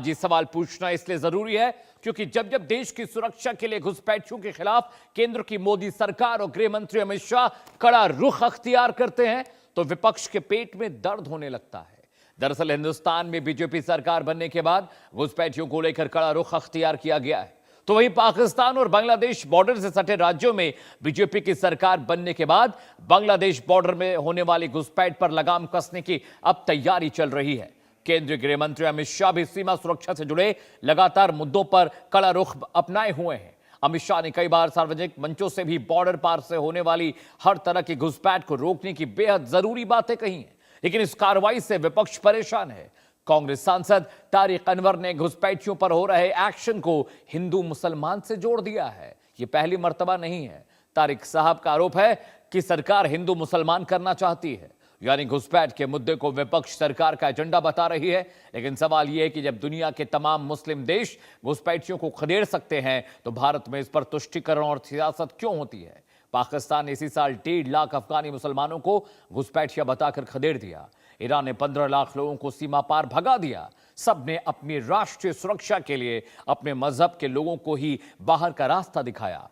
जी सवाल पूछना इसलिए जरूरी है क्योंकि जब जब देश की सुरक्षा के लिए घुसपैठियों के खिलाफ केंद्र की मोदी सरकार और गृह मंत्री अमित शाह कड़ा रुख अख्तियार करते हैं तो विपक्ष के पेट में दर्द होने लगता है। दरअसल हिंदुस्तान में बीजेपी सरकार बनने के बाद घुसपैठियों को लेकर कड़ा रुख अख्तियार किया गया है, तो वहीं पाकिस्तान और बांग्लादेश बॉर्डर से सटे राज्यों में बीजेपी की सरकार बनने के बाद बांग्लादेश बॉर्डर में होने वाली घुसपैठ पर लगाम कसने की अब तैयारी चल रही है। केंद्रीय गृह मंत्री अमित शाह भी सीमा सुरक्षा से जुड़े लगातार मुद्दों पर कड़ा रुख अपनाए हुए हैं। अमित शाह ने कई बार सार्वजनिक मंचों से भी बॉर्डर पार से होने वाली हर तरह की घुसपैठ को रोकने की बेहद जरूरी बातें कही हैं, लेकिन इस कार्रवाई से विपक्ष परेशान है। कांग्रेस सांसद तारिक अनवर ने घुसपैठियों पर हो रहे एक्शन को हिंदू मुसलमान से जोड़ दिया है। यह पहली मर्तबा नहीं है। तारिक साहब का आरोप है कि सरकार हिंदू मुसलमान करना चाहती है, यानी घुसपैठ के मुद्दे को विपक्ष सरकार का एजेंडा बता रही है। लेकिन सवाल यह है कि जब दुनिया के तमाम मुस्लिम देश घुसपैठियों को खदेड़ सकते हैं तो भारत में इस पर तुष्टीकरण और सियासत क्यों होती है? पाकिस्तान ने इसी साल 1.5 लाख अफगानी मुसलमानों को घुसपैठिया बताकर खदेड़ दिया। ईरान ने 15 लाख लोगों को सीमा पार भगा दिया। सबने अपनी राष्ट्रीय सुरक्षा के लिए अपने मजहब के लोगों को ही बाहर का रास्ता दिखाया।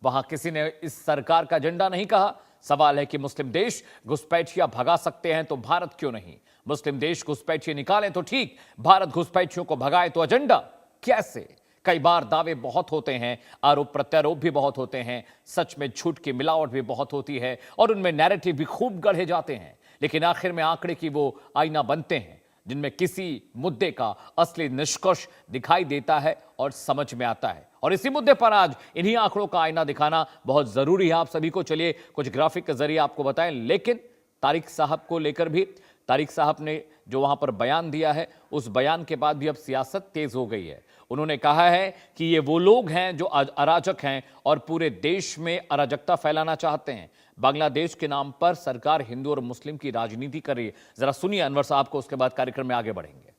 वहां किसी ने इस सरकार का एजेंडा नहीं कहा। सवाल है कि मुस्लिम देश घुसपैठिया भगा सकते हैं तो भारत क्यों नहीं? मुस्लिम देश घुसपैठिए निकालें तो ठीक, भारत घुसपैठियों को भगाए तो एजेंडा कैसे? कई बार दावे बहुत होते हैं, आरोप प्रत्यारोप भी बहुत होते हैं, सच में झूठ की मिलावट भी बहुत होती है और उनमें नैरेटिव भी खूब गढ़े जाते हैं, लेकिन आखिर में आंकड़े की वो आईना बनते हैं जिनमें किसी मुद्दे का असली निष्कर्ष दिखाई देता है और समझ में आता है। और इसी मुद्दे पर आज इन्हीं आंकड़ों का आईना दिखाना बहुत जरूरी है आप सभी को। चलिए कुछ ग्राफिक के जरिए आपको बताएं, लेकिन तारिक साहब को लेकर भी तारिक साहब ने जो वहां पर बयान दिया है, उस बयान के बाद भी अब सियासत तेज हो गई है। उन्होंने कहा है कि ये वो लोग हैं जो अराजक हैं और पूरे देश में अराजकता फैलाना चाहते हैं। बांग्लादेश के नाम पर सरकार हिंदू और मुस्लिम की राजनीति कर रही है। जरा सुनिए अनवर साहब को, उसके बाद कार्यक्रम में आगे बढ़ेंगे।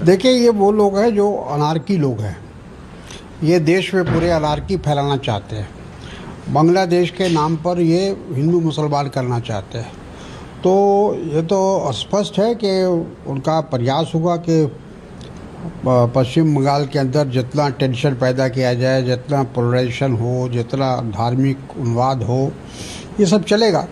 देखिए, ये वो लोग हैं जो अनारकी लोग हैं। ये देश में पूरे अनारकी फैलाना चाहते हैं। बांग्लादेश के नाम पर ये हिंदू मुसलमान करना चाहते हैं। तो ये तो स्पष्ट है कि उनका प्रयास होगा कि पश्चिम बंगाल के अंदर जितना टेंशन पैदा किया जाए, जितना पोलराइजेशन हो, जितना धार्मिक उन्माद हो, ये सब चलेगा।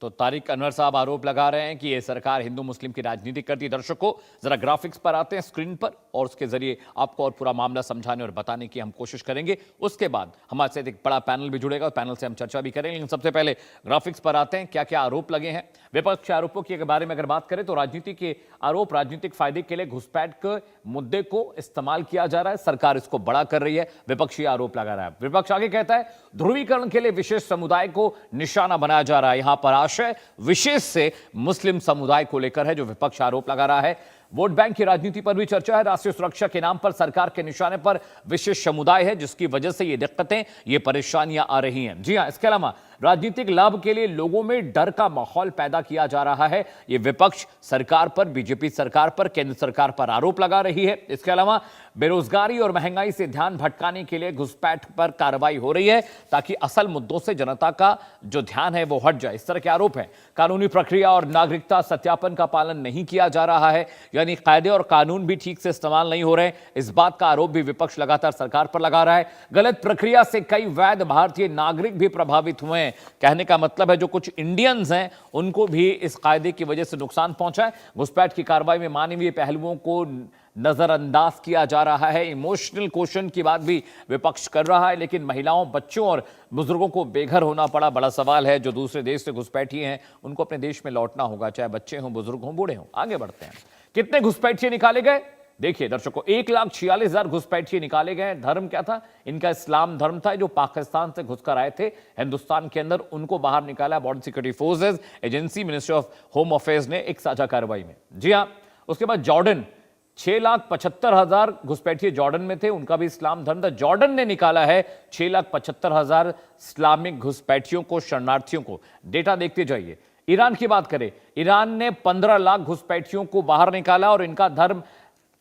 तो तारिक अनवर साहब आरोप लगा रहे हैं कि यह सरकार हिंदू मुस्लिम की राजनीति करती है। दर्शकों जरा ग्राफिक्स पर आते हैं स्क्रीन पर और उसके जरिए आपको और पूरा मामला समझाने और बताने की हम कोशिश करेंगे। उसके बाद हमारे साथ एक बड़ा पैनल भी जुड़ेगा, पैनल से हम चर्चा भी करेंगे। लेकिन सबसे पहले ग्राफिक्स पर आते हैं, क्या क्या आरोप लगे हैं। विपक्ष के आरोपों के बारे में अगर बात करें तो राजनीति के आरोप, राजनीतिक फायदे के लिए घुसपैठ के मुद्दे को इस्तेमाल किया जा रहा है, सरकार इसको बड़ा कर रही है, विपक्षी आरोप लगा रहा है। विपक्ष आगे कहता है ध्रुवीकरण के लिए विशेष समुदाय को निशाना बनाया जा रहा है। यहां पर आशय विशेष से मुस्लिम समुदाय को लेकर है, जो विपक्ष आरोप लगा रहा है। वोट बैंक की राजनीति पर भी चर्चा है। राष्ट्रीय सुरक्षा के नाम पर सरकार के निशाने पर विशेष समुदाय है, जिसकी वजह से ये दिक्कतें, ये परेशानियां आ रही हैं। जी हां, इसके अलावा राजनीतिक लाभ के लिए लोगों में डर का माहौल पैदा किया जा रहा है। ये विपक्ष सरकार पर, बीजेपी सरकार पर, केंद्र सरकार पर आरोप लगा रही है। इसके अलावा बेरोजगारी और महंगाई से ध्यान भटकाने के लिए घुसपैठ पर कार्रवाई हो रही है ताकि असल मुद्दों से जनता का जो ध्यान है वो हट जाए, इस तरह के आरोप हैं। कानूनी प्रक्रिया और नागरिकता सत्यापन का पालन नहीं किया जा रहा है, यानी कायदे और कानून भी ठीक से इस्तेमाल नहीं हो रहे। इस बात का आरोप भी विपक्ष लगातार सरकार पर लगा रहा है। गलत प्रक्रिया से कई वैध भारतीय नागरिक भी प्रभावित हुए हैं। कहने का मतलब है जो कुछ इंडियंस हैं उनको भी इस कायदे की वजह से नुकसान पहुंचा है। घुसपैठ की कार्रवाई में मानवीय पहलुओं को नजरअंदाज किया जा रहा है। इमोशनल क्वेश्चन की बात भी विपक्ष कर रहा है, लेकिन महिलाओं, बच्चों और बुजुर्गों को बेघर होना पड़ा। बड़ा सवाल है, जो दूसरे देश से घुसपैठिए हैं उनको अपने देश में लौटना होगा, चाहे बच्चे हों, बुजुर्ग हों, बूढ़े हों। आगे बढ़ते हैं। कितने घुसपैठिए निकाले गए? देखिए दर्शकों, 1,46,000 घुसपैठिए निकाले गए। धर्म क्या था इनका? इस्लाम धर्म था। जो पाकिस्तान से घुसकर आए थे हिंदुस्तान के अंदर, उनको बाहर निकाला border security forces agency, ministry of home affairs ने एक साझा कार्रवाई में। जी हां, उसके बाद जॉर्डन, 6,75,000 घुसपैठिए जॉर्डन में थे, उनका भी इस्लाम धर्म था। जॉर्डन ने निकाला है 6,75,000 इस्लामिक घुसपैठियों को, शरणार्थियों को। डेटा देखते जाइए। ईरान की बात करें, ईरान ने 15 लाख घुसपैठियों को बाहर निकाला और इनका धर्म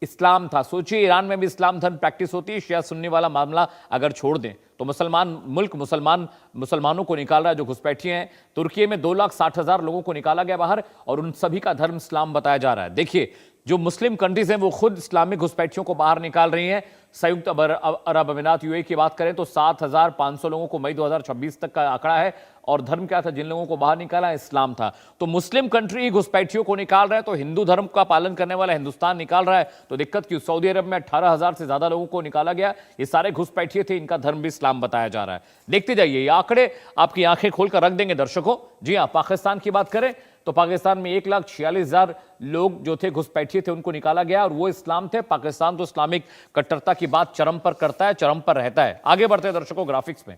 इस्लाम था। सोचिए, ईरान में भी इस्लाम धर्म प्रैक्टिस होती है। शिया सुन्नी वाला मामला अगर छोड़ दें तो मुसलमानों को निकाल रहा है जो घुसपैठिए हैं। तुर्की में 2,60,000 लोगों को निकाला गया बाहर और उन सभी का धर्म इस्लाम बताया जा रहा है। देखिए, जो मुस्लिम कंट्रीज हैं वो खुद इस्लामिक घुसपैठियों को बाहर निकाल रही हैं। संयुक्त अरब अमीरात यूएई की बात करें तो 7,500 लोगों को मई 2026 तक का आंकड़ा है, और धर्म क्या था जिन लोगों को बाहर निकाला? इस्लाम था। तो मुस्लिम कंट्री ही घुसपैठियों को निकाल रहा है, तो हिंदू धर्म का पालन करने वाला हिंदुस्तान निकाल रहा है, तो दिक्कत क्यों? सऊदी अरब में 18,000 से ज्यादा लोगों को निकाला गया, ये सारे घुसपैठिए थे, इनका धर्म भी इस्लाम बताया जा रहा है। देखते जाइए, ये आंकड़े आपकी आंखें खोलकर रख देंगे दर्शकों। जी हाँ, पाकिस्तान की बात करें तो पाकिस्तान में 1,46,000 लोग जो थे घुसपैठिए थे, उनको निकाला गया, और वो इस्लाम थे। पाकिस्तान तो इस्लामिक कट्टरता की बात चरम पर करता है, चरम पर रहता है। आगे बढ़ते हैं दर्शकों ग्राफिक्स में।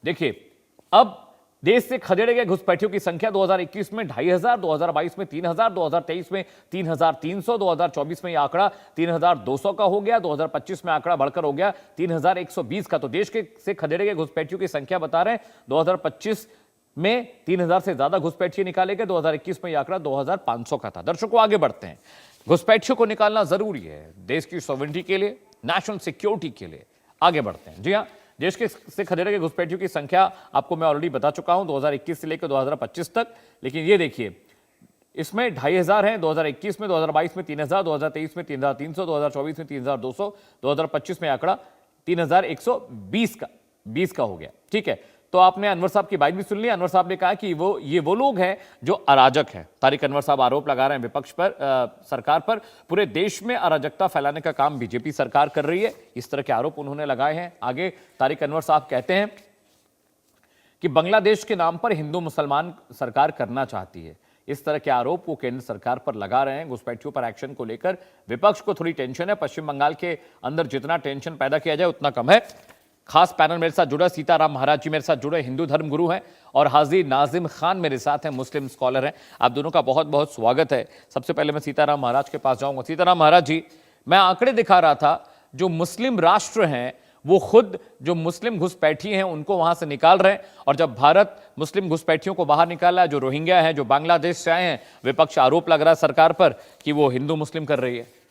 देखिए, अब देश से खदेड़े गए घुसपैठियों की संख्या 2021 में 2,500, 2022 में 3,000, 2023 में 3,300, 2024 में यह आंकड़ा 3,200 का हो गया, 2025 में आंकड़ा बढ़कर हो गया 3,120 का। तो देश के से खदेड़े गए घुसपैठियों की संख्या बता रहे हैं 2025 में 3,000 से ज्यादा घुसपैठिए निकाले गए, 2021 में यह आंकड़ा 2,500 का था। दर्शकों आगे बढ़ते हैं। घुसपैठियों को निकालना जरूरी है देश की सॉवरेनिटी के लिए, नेशनल सिक्योरिटी के लिए। आगे बढ़ते हैं। जी हाँ, देश के से खदेड़े गए घुसपैठियों की संख्या आपको मैं ऑलरेडी बता चुका हूं 2021 से लेकर 2025 तक, लेकिन ये देखिए इसमें 2,500 हैं 2021 में, 2022 में 3,000, 2023 में 3,300, 2024 में 3,200, 2025 में आंकड़ा 3,120 का हो गया। ठीक है, तो आपने अनवर साहब की बात भी सुन ली। अनवर साहब ने कहा कि ये वो लोग हैं जो अराजक हैं। तारिक अनवर साहब आरोप लगा रहे हैं विपक्ष पर, सरकार पर, पूरे देश में अराजकता फैलाने का काम बीजेपी सरकार कर रही है, इस तरह के आरोप उन्होंने लगाए हैं। आगे तारिक अनवर साहब कहते हैं कि बांग्लादेश के नाम पर हिंदू मुसलमान सरकार करना चाहती है। इस तरह के आरोप वो केंद्र सरकार पर लगा रहे हैं। घुसपैठियों पर एक्शन को लेकर विपक्ष को थोड़ी टेंशन है। पश्चिम बंगाल के अंदर जितना टेंशन पैदा किया जाए उतना कम है। खास पैनल मेरे साथ जुड़े सीताराम महाराज जी मेरे साथ जुड़े, हिंदू धर्म गुरु हैं, और हाजी नाजिम खान मेरे साथ हैं, मुस्लिम स्कॉलर हैं। आप दोनों का बहुत बहुत स्वागत है। सबसे पहले मैं सीताराम महाराज के पास जाऊंगा। सीताराम महाराज जी, मैं आंकड़े दिखा रहा था, जो मुस्लिम राष्ट्र हैं वो खुद जो मुस्लिम घुसपैठी हैं उनको वहां से निकाल रहे हैं, और जब भारत मुस्लिम घुसपैठियों को बाहर निकाला है, जो रोहिंग्या हैं, जो बांग्लादेश से आए हैं, विपक्ष आरोप लग रहा है सरकार पर कि वो हिंदू मुस्लिम कर रही है।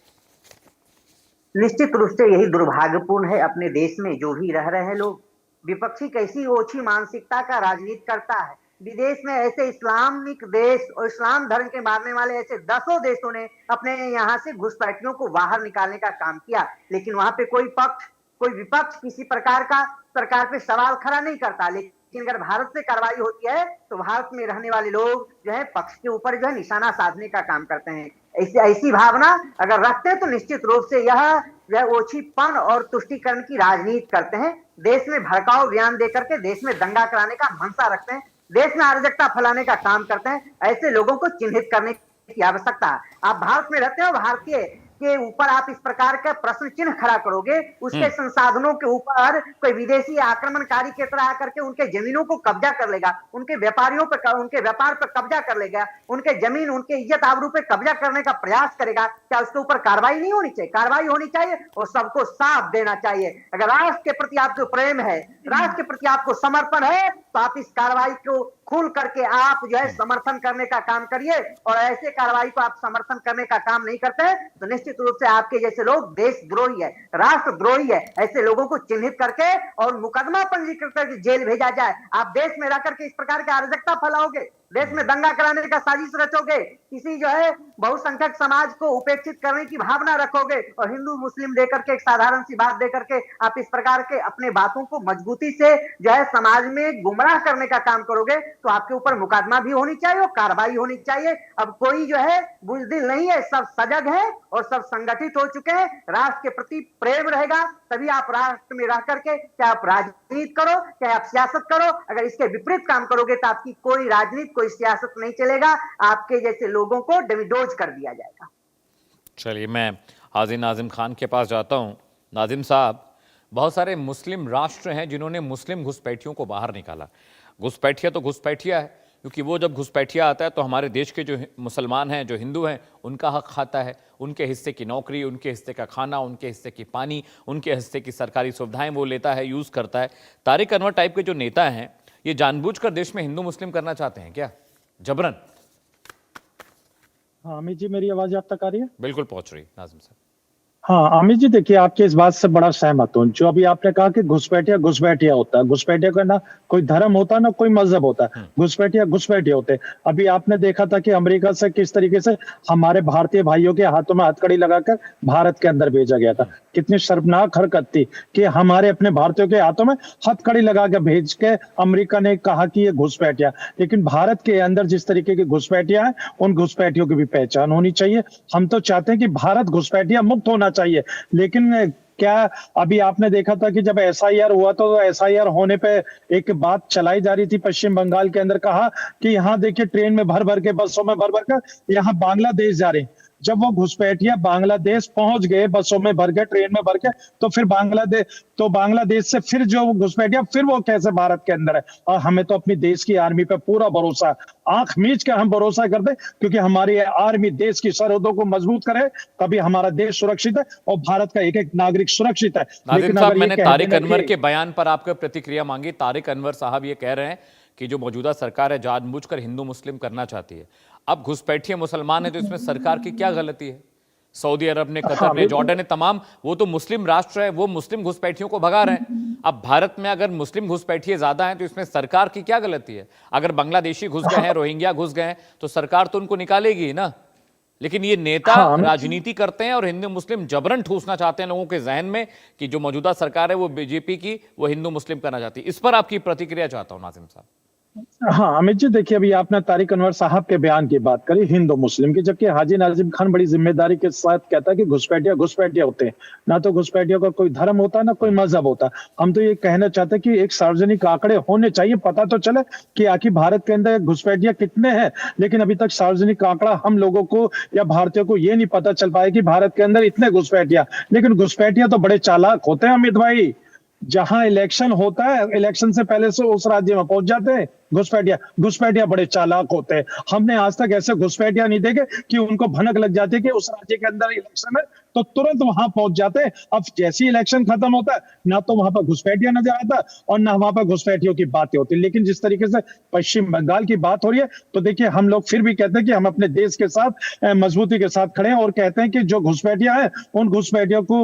निश्चित रूप से यही दुर्भाग्यपूर्ण है। अपने देश में जो भी रह रहे हैं लोग, विपक्षी कैसी ओछी मानसिकता का राजनीति करता है। विदेश में ऐसे इस्लामिक देश और इस्लाम धर्म के मानने वाले ऐसे दसों देशों ने अपने यहाँ से घुसपैठियों को बाहर निकालने का काम किया, लेकिन वहां पे कोई पक्ष, कोई विपक्ष किसी प्रकार का सरकार पे सवाल खड़ा नहीं करता। लेकिन अगर भारत से कार्रवाई होती है तो भारत में रहने वाले लोग जो है पक्ष के ऊपर जो है निशाना साधने का काम करते हैं। ऐसी भावना अगर रखते हैं तो निश्चित रूप से यह जो है ओछीपन और तुष्टीकरण की राजनीति करते हैं। देश में भड़काऊ बयान देकर के देश में दंगा कराने का मंशा रखते हैं, देश में अराजकता फैलाने का काम करते हैं। ऐसे लोगों को चिन्हित करने की आवश्यकता है। आप भारत में रहते हो, भारतीय के ऊपर आप इस प्रकार का प्रश्न चिन्ह खड़ा करोगे, उसके संसाधनों के ऊपर कोई विदेशी आक्रमणकारी की तरह आकर के उनके जमीनों को कब्जा कर लेगा, उनके व्यापारियों पर, उनके व्यापार पर कब्जा कर लेगा, उनके जमीन, उनके इज्जत आबरू पे कब्जा करने का प्रयास करेगा, क्या उसके ऊपर कार्रवाई नहीं होनी चाहिए? कार्रवाई होनी चाहिए और सबको साथ देना चाहिए। अगर राष्ट्र के प्रति आपको प्रेम है, राष्ट्र के प्रति आपको समर्पण है, तो आप इस कार्रवाई को खुल करके आप जो है समर्थन करने का काम करिए। और ऐसे कार्रवाई को आप समर्थन करने का काम नहीं करते हैं तो निश्चित रूप से आपके जैसे लोग देशद्रोही है, राष्ट्रद्रोही है। ऐसे लोगों को चिन्हित करके और मुकदमा पंजीकृत करके जेल भेजा जाए। आप देश में रह करके इस प्रकार की अराजकता फैलाओगे, देश में दंगा कराने का साजिश रचोगे, किसी जो है बहुसंख्यक समाज को उपेक्षित करने की भावना रखोगे, और हिंदू मुस्लिम देकर के एक साधारण सी बात देकर के आप इस प्रकार के अपने बातों को मजबूती से जो है समाज में गुमराह करने का काम करोगे, तो आपके ऊपर मुकदमा भी होनी चाहिए और कार्रवाई होनी चाहिए। अब कोई जो है बुजदिल नहीं है, सब सजग है और सब संगठित हो चुके हैं। राष्ट्र के प्रति प्रेम रहेगा तभी आप राष्ट्र में रह करके चाहे आप राजनीति करो, चाहे आप सियासत करो। अगर इसके विपरीत काम करोगे तो आपकी कोई राजनीति, कोई सियासत नहीं चलेगा। आपके जैसे लोगों को डमीडोज कर दिया जाएगा। चलिए, मैं हाजी नाजिम खान के पास जाता हूं। नाजिम साहब, बहुत सारे मुस्लिम राष्ट्र हैं जिन्होंने मुस्लिम घुसपैठियों को बाहर निकाला। घुसपैठिया तो घुसपैठिया है, क्योंकि वो जब घुसपैठिया आता है तो हमारे देश के जो मुसलमान हैं, जो हिंदू हैं, उनका हक खाता है, उनके हिस्से की नौकरी, उनके हिस्से का खाना, उनके हिस्से की पानी, उनके हिस्से की सरकारी सुविधाएं वो लेता है, यूज़ करता है। तारिक अनवर टाइप के जो नेता हैं, ये जानबूझकर देश में हिंदू मुस्लिम करना चाहते हैं क्या, जबरन? हाँ अमित जी, मेरी आवाज आप तक आ रही है? बिल्कुल पहुंच रही नाजिम साहब। हाँ अमित जी, देखिए आपकी इस बात से बड़ा सहमत हूँ। जो अभी आपने कहा कि घुसपैठिया घुसपैठिया होता है, घुसपैठिया का ना कोई धर्म होता है ना कोई मजहब होता है, घुसपैठिया घुसपैठिया होते हैं। अभी आपने देखा था कि अमेरिका से किस तरीके से हमारे भारतीय भाइयों के हाथों में हथकड़ी लगाकर भारत के अंदर भेजा गया था। कितनी शर्मनाक हरकत थी कि हमारे अपने भारतीयों के हाथों में हथकड़ी लगा के भेज के अमेरिका ने कहा कि ये घुसपैठिया। लेकिन भारत के अंदर जिस तरीके की घुसपैठिया है, उन घुसपैठियों की भी पहचान होनी चाहिए। हम तो चाहते हैं कि भारत घुसपैठिया मुक्त होना चाहिए, लेकिन क्या अभी आपने देखा था कि जब एसआईआर हुआ तो एसआईआर होने पे एक बात चलाई जा रही थी पश्चिम बंगाल के अंदर, कहा कि यहाँ देखिए ट्रेन में भर भर के, बसों में भर भर कर यहाँ बांग्लादेश जा रहे हैं। जब वो घुसपैठिया बांग्लादेश पहुंच गए बसों में भर के, ट्रेन में भर के, तो फिर बांग्लादेश से फिर जो घुसपैठिया फिर वो कैसे भारत के अंदर है। और हमें तो अपनी देश की आर्मी पे पूरा भरोसा है, आंख मीच के हम भरोसा करते हैं, क्योंकि हमारी आर्मी देश की सरहदों को मजबूत करे, तभी हमारा देश सुरक्षित है और भारत का एक एक नागरिक सुरक्षित है। नाज़िम साहब, मैंने तारिक अनवर के बयान पर आपको प्रतिक्रिया मांगी। तारिक अनवर साहब ये कह रहे हैं कि जो मौजूदा सरकार है जानबूझकर हिंदू मुस्लिम करना चाहती है। अब घुसपैठिए मुसलमान है तो इसमें सरकार की क्या गलती है? सऊदी अरब ने, कतर ने, जॉर्डन ने, तमाम वो तो मुस्लिम राष्ट्र है, वो मुस्लिम घुसपैठियों को भगा रहे हैं। अब भारत में अगर मुस्लिम घुसपैठिए ज्यादा हैं तो इसमें सरकार की क्या गलती है? अगर बांग्लादेशी घुस गए हैं, रोहिंग्या घुस गए हैं, तो सरकार तो उनको निकालेगी ना। लेकिन ये नेता राजनीति करते हैं और हिंदू मुस्लिम जबरन ठूसना चाहते हैं लोगों के जहन में कि जो मौजूदा सरकार है वो बीजेपी की, वो हिंदू मुस्लिम करना चाहती है। इस पर आपकी प्रतिक्रिया चाहता हूं नाज़िम साहब। हाँ अमित जी, देखिए अभी आपने तारिक अनवर साहब के बयान की बात करी हिंदू मुस्लिम की, जबकि हाजी नाजिम खान बड़ी जिम्मेदारी के साथ कहता है कि घुसपैठिया घुसपैठिया होते हैं। ना तो घुसपैठियों का कोई धर्म होता है ना कोई मजहब होता है। हम तो ये कहना चाहते हैं कि एक सार्वजनिक आंकड़े होने चाहिए, पता तो चले कि आखिर भारत के अंदर घुसपैठिया कितने हैं। लेकिन अभी तक सार्वजनिक आंकड़ा हम लोगों को या भारतीयों को ये नहीं पता चल पाया कि भारत के अंदर इतने घुसपैठिया। लेकिन घुसपैठिया तो बड़े चालाक होते हैं अमित भाई। जहां इलेक्शन होता है, इलेक्शन से पहले से उस राज्य में पहुंच जाते हैं घुसपैठिया बड़े चालाक होते हैं। हमने आज तक ऐसे घुसपैठिया नहीं देखे कि उनको भनक लग जाती है कि उस राज्य के अंदर इलेक्शन है तो तुरंत वहां पहुंच जाते हैं। अब जैसे ही इलेक्शन खत्म होता है, ना तो वहां पर घुसपैठिया नजर आता और ना वहां पर घुसपैठियों की बातें होती। लेकिन जिस तरीके से पश्चिम बंगाल की बात हो रही है, तो देखिए हम लोग फिर भी कहते हैं कि हम अपने देश के साथ मजबूती के साथ खड़े हैं और कहते हैं कि जो घुसपैठिया है उन घुसपैठियों को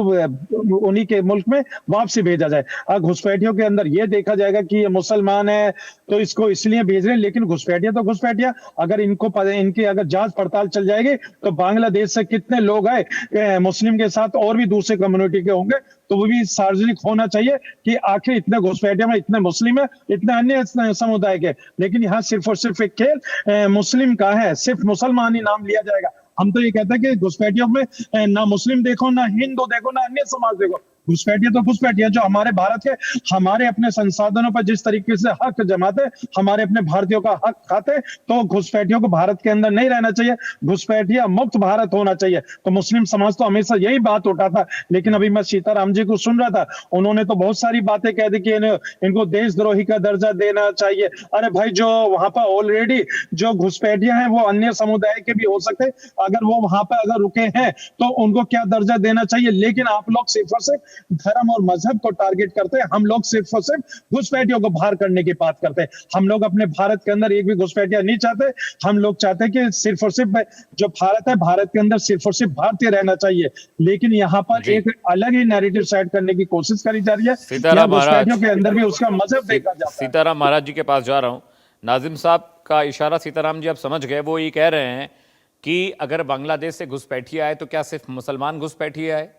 उन्हीं के मुल्क में वापसी भेजा जाए। घुसपैठियों के अंदर ये देखा जाएगा कि ये मुसलमान है तो इसको इसलिए भेज रहे हैं, लेकिन घुसपैठिया तो घुसपैठिया। अगर इनकी अगर जांच पड़ताल चल जाएगी तो बांग्लादेश से कितने लोग आए मुस्लिम के साथ और भी दूसरे कम्युनिटी के होंगे, तो वो भी सार्वजनिक होना चाहिए कि आखिर इतने घुसपैठिया में इतने मुस्लिम है, इतने अन्य समुदाय के। लेकिन यहाँ सिर्फ और सिर्फ एक खेल मुस्लिम का है, सिर्फ मुसलमान ही नाम लिया जाएगा। हम तो ये कहते हैं कि घुसपैठियों में ना मुस्लिम देखो, ना हिंदू देखो, ना अन्य समाज देखो। घुसपैठिया तो घुसपैठिया जो हमारे भारत के हमारे अपने संसाधनों पर जिस तरीके से हक जमाते, हमारे अपने भारतीयों का हक खाते, तो घुसपैठियों को भारत के अंदर नहीं रहना चाहिए। घुसपैठिया मुक्त भारत होना चाहिए। तो मुस्लिम समाज तो हमेशा यही बात उठाता। लेकिन अभी मैं सीताराम जी को सुन रहा था, उन्होंने तो बहुत सारी बातें कह दी कि इनको देशद्रोही का दर्जा देना चाहिए। अरे भाई, जो वहां पर ऑलरेडी जो घुसपैठिया हैं वो अन्य समुदाय के भी हो सकते, अगर वो वहां पर अगर रुके हैं तो उनको क्या दर्जा देना चाहिए। लेकिन आप लोग सिर्फ और सिर्फ धर्म और मजहब को टारगेट करते हैं, हम लोग सिर्फ और सिर्फ घुसपैठियों को बाहर करने की बात करते हैं। हम लोग अपने भारत के अंदर एक भी घुसपैठिया नहीं चाहते। हम लोग चाहते हैं कि सिर्फ और सिर्फ जो भारत है, भारत के अंदर सिर्फ और सिर्फ भारतीय रहना चाहिए। लेकिन यहाँ पर एक अलग ही नैरेटिव सेट करने की कोशिश करी जा रही है। घुसपैठियों के अंदर भी उसका मजहब देखा जाता है। सीताराम महाराज जी के पास जा रहा हूं। नाजिम साहब का इशारा सीताराम जी आप समझ गए। वो ये कह रहे हैं कि अगर बांग्लादेश से घुसपैठिए आए तो क्या सिर्फ मुसलमान घुसपैठिए आए?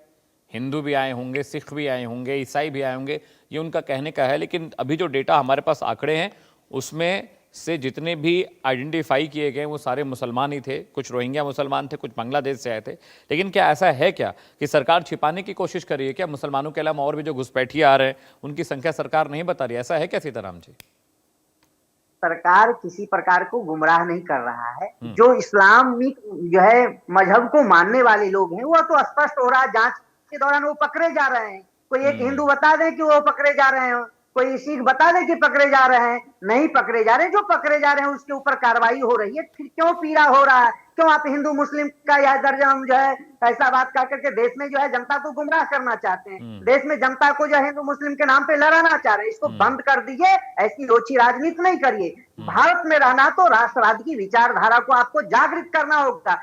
हिंदू भी आए होंगे, सिख भी आए होंगे, ईसाई भी आए होंगे, ये उनका कहने का है। लेकिन अभी जो डेटा हमारे पास आंकड़े हैं उसमें से जितने भी आइडेंटिफाई किए गए वो सारे मुसलमान ही थे। कुछ रोहिंग्या मुसलमान थे, कुछ बांग्लादेश से आए थे। लेकिन क्या ऐसा है क्या कि सरकार छिपाने की कोशिश कर रही है क्या? मुसलमानों के अलावा और भी जो घुसपैठिए आ रहे हैं उनकी संख्या सरकार नहीं बता रही, ऐसा है क्या सीताराम जी? सरकार किसी प्रकार को गुमराह नहीं कर रहा है। जो इस्लामिक जो है मजहब को मानने वाले लोग हैं वो तो स्पष्ट हो रहा है, जांच के दौरान वो पकड़े जा रहे हैं। कोई एक हिंदू बता दे कि वो पकड़े जा रहे हैं, कोई सिख बता दे कि पकड़े जा रहे हैं, नहीं पकड़े जा रहे। जो पकड़े जा रहे हैं उसके ऊपर कार्रवाई हो रही है। फिर क्यों पीड़ा हो रहा है? क्यों आप हिंदू मुस्लिम का यह दर्जा जो है ऐसा बात कर करके देश में जो है जनता को गुमराह करना चाहते हैं, देश में जनता को जो है हिंदू मुस्लिम के नाम पे लड़ाना चाह रहे हैं। इसको बंद कर दीजिए, ऐसी ओछी राजनीति नहीं करिए। भारत में रहना तो राष्ट्रवाद की विचारधारा को आपको जागृत करना होगा।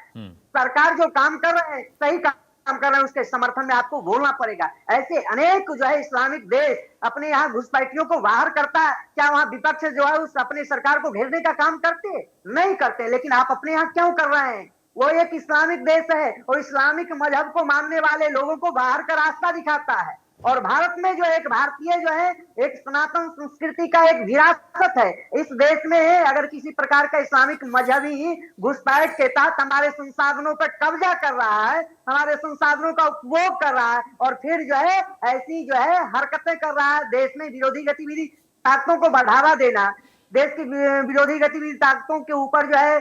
सरकार जो काम कर रहे हैं सही काम काम कर रहे हैं उसके समर्थन में आपको बोलना पड़ेगा। ऐसे अनेक जो है इस्लामिक देश अपने यहाँ घुसपैठियों को बाहर करता है। क्या वहां विपक्ष जो है उस अपने सरकार को घेरने का काम करते? नहीं करते। लेकिन आप अपने यहाँ क्यों कर रहे हैं? वो एक इस्लामिक देश है और इस्लामिक मजहब को मानने वाले लोगों को बाहर का रास्ता दिखाता है। और भारत में जो एक भारतीय जो है एक सनातन संस्कृति का एक विरासत है। इस देश में अगर किसी प्रकार का इस्लामिक मजहबी घुसपैठ के तहत हमारे संसाधनों पर कब्जा कर रहा है, हमारे संसाधनों का उपभोग कर रहा है और फिर जो है ऐसी जो है हरकतें कर रहा है, देश में विरोधी गतिविधि ताकतों को बढ़ावा देना, देश की विरोधी गतिविधि ताकतों के ऊपर जो है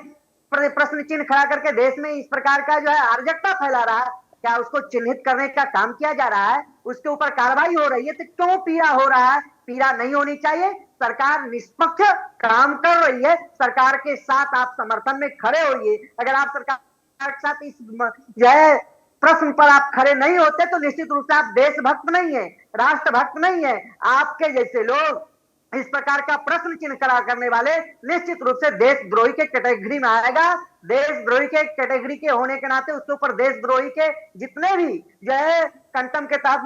प्रश्न चिन्ह खड़ा करके देश में इस प्रकार का जो है अराजकता फैला रहा है, क्या उसको चिन्हित करने का काम किया जा रहा है? उसके ऊपर कार्रवाई हो रही है तो क्यों पीड़ा हो रहा है? पीड़ा नहीं होनी चाहिए। सरकार निष्पक्ष काम कर रही है, सरकार के साथ आप समर्थन में खड़े होइए। अगर आप सरकार के साथ इस जो है प्रश्न पर आप खड़े नहीं होते तो निश्चित रूप से आप देशभक्त नहीं है, राष्ट्रभक्त नहीं है। आपके जैसे लोग इस प्रकार का प्रश्न चिन्ह खड़ा करने वाले निश्चित रूप से देशद्रोही के कैटेगरी में आएगा। देशद्रोही के कैटेगरी के होने के नाते उसके ऊपर देशद्रोही के जितने भी जो है कंटम के तहत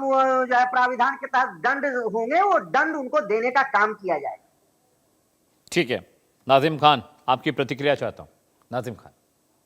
जो है प्राविधान के तहत दंड होंगे वो दंड उनको देने का काम किया जाए। ठीक है, नाजिम खान आपकी प्रतिक्रिया चाहता हूं। नाजिम खान।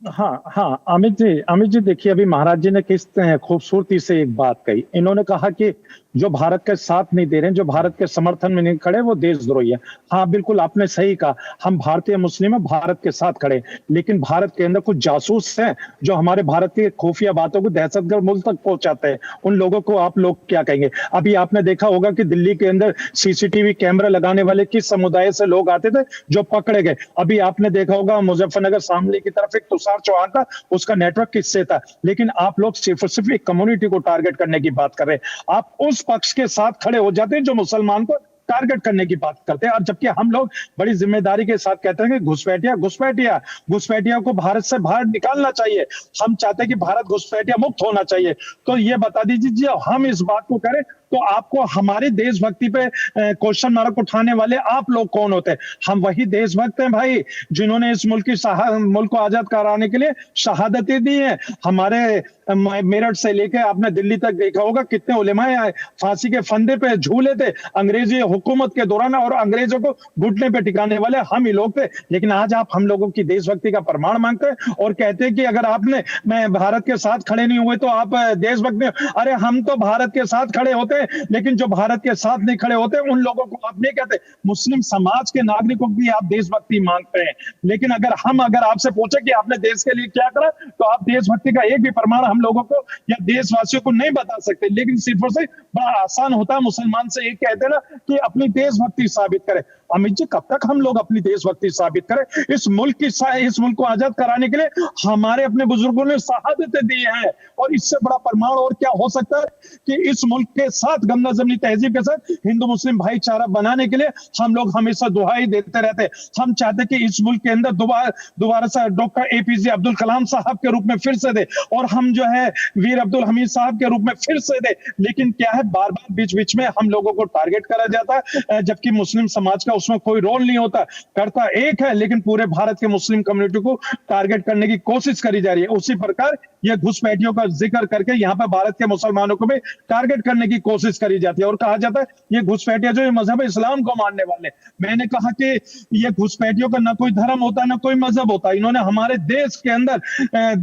हाँ अमित जी देखिए, अभी महाराज जी ने किस खूबसूरती से एक बात कही। इन्होंने कहा कि जो भारत के साथ नहीं दे रहे हैं, जो भारत के समर्थन में नहीं खड़े, वो देशद्रोही है। हाँ बिल्कुल आपने सही कहा, हम भारतीय मुस्लिम हैं, भारत के साथ खड़े, लेकिन भारत के अंदर कुछ जासूस हैं जो हमारे भारत की खुफिया बातों को दहशतगर्द मुल्क तक पहुंचाते हैं। उन लोगों को आप लोग क्या कहेंगे? अभी आपने देखा होगा कि दिल्ली के अंदर सीसीटीवी कैमरा लगाने वाले किस समुदाय से लोग आते थे जो पकड़े गए। अभी आपने देखा होगा मुजफ्फरनगर शामली की तरफ एक तुषार चौहान था, उसका नेटवर्क किससे था। लेकिन आप लोग सिर्फ एक कम्युनिटी को टारगेट करने की बात कर रहे हैं। आप उस पक्ष के साथ खड़े हो जाते हैं जो मुसलमान को टारगेट करने की बात करते हैं, और जबकि हम लोग बड़ी जिम्मेदारी के साथ कहते हैं कि घुसपैठिया को भारत से बाहर निकालना चाहिए। हम चाहते हैं कि भारत घुसपैठिया मुक्त होना चाहिए। तो ये बता दीजिए, हम इस बात को करें तो आपको हमारी देशभक्ति पे क्वेश्चन मार्क उठाने वाले आप लोग कौन होते हैं? हम वही देशभक्त हैं भाई जिन्होंने इस मुल्क को आजाद कराने के लिए शहादतें दी हैं। हमारे मेरठ से लेके आपने दिल्ली तक देखा होगा कितने उलेमाए आए, फांसी के फंदे पे झूले थे अंग्रेजी हुकूमत के दौरान, और अंग्रेजों को घुटने पे टिकाने वाले हम ही लोग थे। लेकिन आज आप हम लोगों की देशभक्ति का प्रमाण मांगते हैं और कहते हैं कि अगर आपने मैं भारत के साथ खड़े नहीं हुए तो आप देशभक्त नहीं। अरे हम तो भारत के साथ खड़े होते, लेकिन जो भारत के साथ नहीं खड़े होते उन लोगों को आप नहीं कहते। मुस्लिम समाज के नागरिकों की आप देशभक्ति मांगते हैं, लेकिन अगर आपसे पूछे कि आपने देश के लिए क्या करा तो आप देशभक्ति का एक भी प्रमाण हम लोगों को या देशवासियों को नहीं बता सकते। लेकिन सिर्फ और सिर्फ बड़ा आसान होता है मुसलमान से एक कहते ना कि अपनी देशभक्ति साबित करें। अमित जी, कब तक हम लोग अपनी देशभक्ति साबित करें? इस मुल्क को आजाद कराने के लिए हमारे अपने बुजुर्गों ने शहादतें दी हैं, और इससे बड़ा प्रमाण और क्या हो सकता है कि इस मुल्क के साथ गंगा जमनी तहजीब के साथ हिंदू मुस्लिम भाईचारा बनाने के लिए हम लोग हमेशा दुहाई देते रहते हैं। हम चाहते कि इस मुल्क के अंदर दोबारा से डॉक्टर APJ अब्दुल कलाम साहब के रूप में फिर से दे, और हम जो है वीर अब्दुल हमीद साहब के रूप में फिर से दे। लेकिन क्या है, बार बार बीच में हम लोगों को टारगेट करा जाता है, जबकि मुस्लिम समाज का उसमें कोई रोल नहीं होता। करता एक है, लेकिन पूरे भारत के मुस्लिम कम्युनिटी को टारगेट करने की कोशिश करी जा रही है। उसी प्रकार ये घुसपैठियों का जिक्र करके यहाँ पर भारत के मुसलमानों को भी टारगेट करने की कोशिश करी जाती है, और कहा जाता है ये घुसपैठिया जो मजहब इस्लाम को मानने वाले। मैंने कहा कि ये घुसपैठियों का ना कोई धर्म होता ना कोई मजहब होता। इन्होंने हमारे देश के अंदर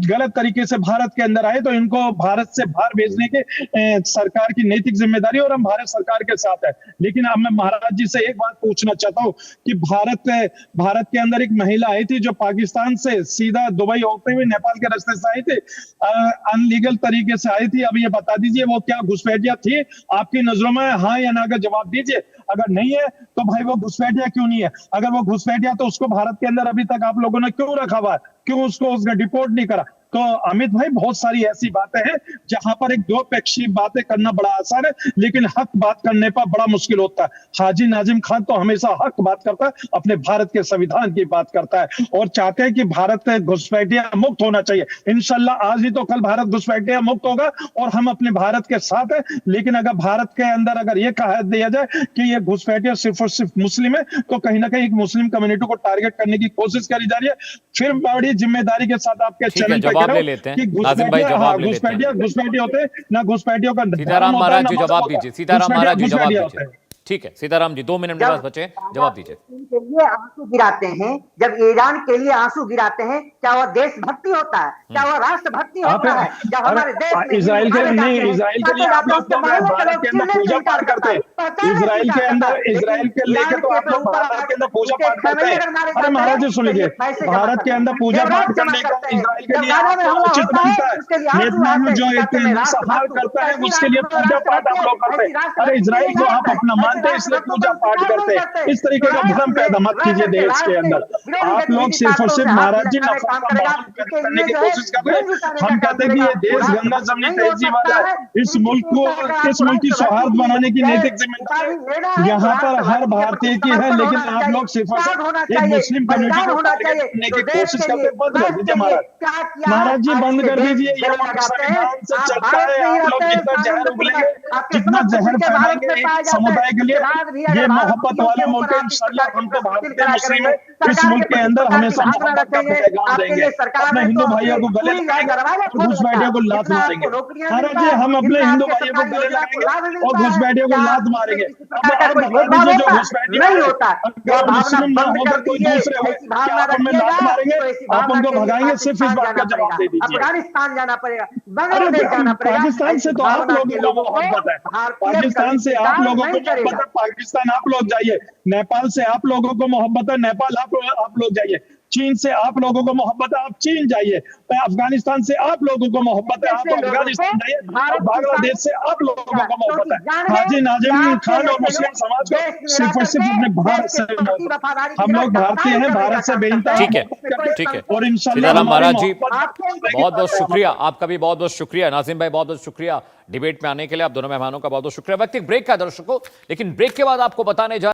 गलत तरीके से भारत के अंदर आए, तो इनको भारत से बाहर भेजने के सरकार की नैतिक जिम्मेदारी, और हम भारत सरकार के साथ है। लेकिन अब मैं महाराज जी से एक बात पूछना चाहता हूँ कि भारत के अंदर एक महिला आई थी जो पाकिस्तान से सीधा दुबई होते हुए नेपाल के रास्ते से आई थी, अनलीगल तरीके से आई थी। अब ये बता दीजिए वो क्या घुसपैठिया थी आपकी नजरों में? हाँ या ना का जवाब दीजिए। अगर नहीं है तो भाई वो घुसपैठिया क्यों नहीं है? अगर वो घुसपैठिया तो उसको भारत के अंदर अभी तक आप लोगों ने क्यों रखा हुआ है? क्यों उसने डिपोर्ट नहीं करा? तो अमित भाई, बहुत सारी ऐसी बातें हैं जहां पर एक दो पक्षी बातें करना बड़ा आसान है, लेकिन हक बात करने पर बड़ा मुश्किल होता है। हाजी नाजिम खान तो हमेशा हक बात करता है, अपने भारत के संविधान की बात करता है, और चाहते हैं कि भारत घुसपैठिया मुक्त होना चाहिए। इंशाल्लाह आज ही तो कल भारत घुसपैठिया मुक्त होगा, और हम अपने भारत के साथ हैं। लेकिन अगर भारत के अंदर अगर ये कहा दिया जाए कि ये घुसपैठिया सिर्फ और सिर्फ मुस्लिम है, तो कहीं ना कहीं एक मुस्लिम कम्युनिटी को टारगेट करने की कोशिश करी जा रही है। फिर बड़ी जिम्मेदारी के साथ आपके चैनल पर जवाब रहा ले हूँ लेते हैं। कि नाजिम भाई जवाब ले लेते हैं। घुसपैठिए होते हैं, ना घुसपैठियों का सीताराम महाराज जी जवाब दीजिए, सीताराम महाराज जी जवाब घुसपैठिए दीजिए। होते हैं। ठीक है सीताराम जी, 2 मिनट मेरे पास बचे, जवाब दीजिए। के लिए आंसू गिराते हैं, जब ईरान के लिए आंसू गिराते हैं, क्या वह देशभक्ति होता है? क्या वह राष्ट्रभक्ति आप होता है? जब हमारे देश में इजराइल के हिंदू नहीं, मारे इजराइल के जाते लिए हैं, आप लोग उसके तो मोहल्ले के भारत लोग के अंदर चिल्ले पूजा नहीं पाठ करते हैं। पहचान नहीं इजराइल के करता। अंदर, लेकिन इजराइल के लेके तो आप लोग भारत के अंदर पूजा उसके पाठ करते फैमिली हैं। अगर मारे अरे जाते महाराज जी हैं, सुन तो लीजिए, ये पैसे जमा भारत के करते अंदर हैं, पूजा पाठ देवराज जमा करने का करते हैं। इजराइल के जब लिए गाना में आपको हमला उचित होता है, बनता है। उसके लिए आंसू नेतन्याहू आते जो हैं, एक कहते हैं सहार राष्ट्रभक्त। करता है, ऐसी उसके लिए पूजा पाठ आप लोग करते हैं। अरे इजराइल को आप अपना मानते हैं इसलिए पूजा पाठ करते हैं। इस तरीके का भ्रम पैदा मत कीजिए देश के अंदर। आप लोग सिर्फ और सिर्फ महाराज जी नफरत का माहौल पैदा करने की कोशिश कर रहे हैं। हम कहते हैं कि ये देश गंगा जमनी तहजीब वाला है। इस मुल्क की सौहार्द बनाने की नैतिक जिम्मेदारी यहाँ पर हर भारतीय की है, लेकिन आप लोग सिर्फ और सिर्फ एक मुस्लिम कम्युनिटी को टारगेट करने की कोशिश करते हैं। बंद कर दीजिए महाराज। महाराज जी बंद कर दीजिए। ये मुल्क संविधान से चलता है। आप लोग जितना जहर उगलेंगे, जितना जहर फैलाएंगे एक समुदाय के लिए, ये मोहब्बत वाला मुल्क है। इंशाल्लाह हम तो भारतीय मुस्लिम है, इस मुल्क के अंदर हमेशा मोहब्बत का पैगाम देंगे। अपने हिंदू भाइयों को गले लगाएंगे और घुसपैठियों को लात मारेंगे। महाराज जी हम अपने हिंदू भाइयों को गले लगाएंगे और घुसपैठियों को लात मारेंगे। अब बता दीजिए जो घुसपैठिए नहीं होता। अगर मुस्लिम ना होकर कोई दूसरे हुए, क्या आप उनमें लात मारेंगे? आप उनको भगाएंगे? सिर्फ इस बात का जवाब दे दीजिए। अफगानिस्तान जाना पड़ेगा, अरे बांग्लादेश जाना पड़ेगा। पाकिस्तान से तो आप लोगों को मोहब्बत है, पाकिस्तान से आप लोगों को मोहब्बत है, पाकिस्तान आप लोग जाइए। नेपाल से आप लोगों को मोहब्बत है, नेपाल आप लोग जाइए। चीन से आप लोगों को मोहब्बत है, आप चीन जाइए। अफगानिस्तान से आप लोगों को मोहब्बत है, आप अफगानिस्तान जाइए। और बांग्लादेश से आप लोगों को मोहब्बत है। हाजी नाजिम खान और मुस्लिम समाज को सिर्फ और सिर्फ अपने भारत से मोहब्बत। हम लोग भारतीय हैं, भारत से बेइंतहा ठीक है, मोहब्बत करते हैं। ठीक है। और इंशाल्लाह सीताराम महाराज जी बहुत बहुत शुक्रिया, आपका भी बहुत बहुत शुक्रिया। नाजिम भाई बहुत बहुत शुक्रिया डिबेट में आने के लिए। आप दोनों मेहमानों का बहुत बहुत शुक्रिया। वक्त एक ब्रेक का दर्शकों, लेकिन ब्रेक के बाद आपको बताने जा